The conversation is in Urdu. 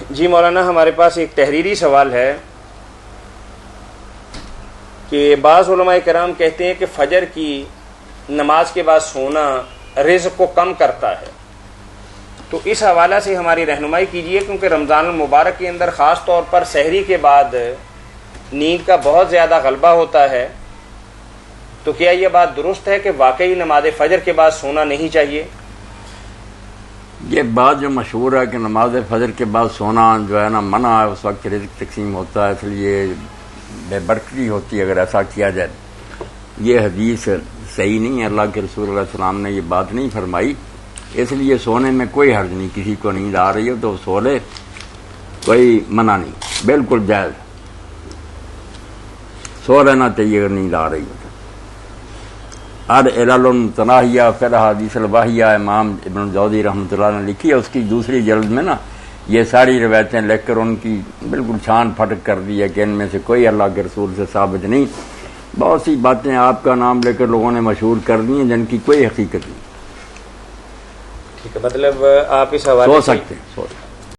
جی مولانا، ہمارے پاس ایک تحریری سوال ہے کہ بعض علماء کرام کہتے ہیں کہ فجر کی نماز کے بعد سونا رزق کو کم کرتا ہے، تو اس حوالہ سے ہماری رہنمائی کیجیے، کیونکہ رمضان المبارک کے اندر خاص طور پر سحری کے بعد نیند کا بہت زیادہ غلبہ ہوتا ہے، تو کیا یہ بات درست ہے کہ واقعی نماز فجر کے بعد سونا نہیں چاہیے؟ یہ بات جو مشہور ہے کہ نماز فجر کے بعد سونا جو ہے نا منع ہے، اس وقت رزق تقسیم ہوتا ہے، اس لیے بے برکتی ہوتی ہے اگر ایسا کیا جائے۔ یہ حدیث صحیح نہیں ہے، اللہ کے رسول علیہ السلام نے یہ بات نہیں فرمائی، اس لیے سونے میں کوئی حرج نہیں، کسی کو نیند آ رہی ہو تو سو لے، کوئی منع نہیں، بالکل جائز، سو لینا چاہیے اگر نیند آ رہی ہو۔ علل المتناہیہ فی الحدیث الواہیہ امام ابن الجوزی رحمۃ اللہ نے لکھی ہے، اس کی دوسری جلد میں نا یہ ساری روایتیں لکھ کر ان کی بالکل چھان پھٹک کر دی ہے کہ ان میں سے کوئی اللہ کے رسول سے ثابت نہیں۔ بہت سی باتیں آپ کا نام لے کر لوگوں نے مشہور کر دی ہیں جن کی کوئی حقیقت نہیں۔ ٹھیک ہے، مطلب آپ اس حوالے سو سکتے ہیں۔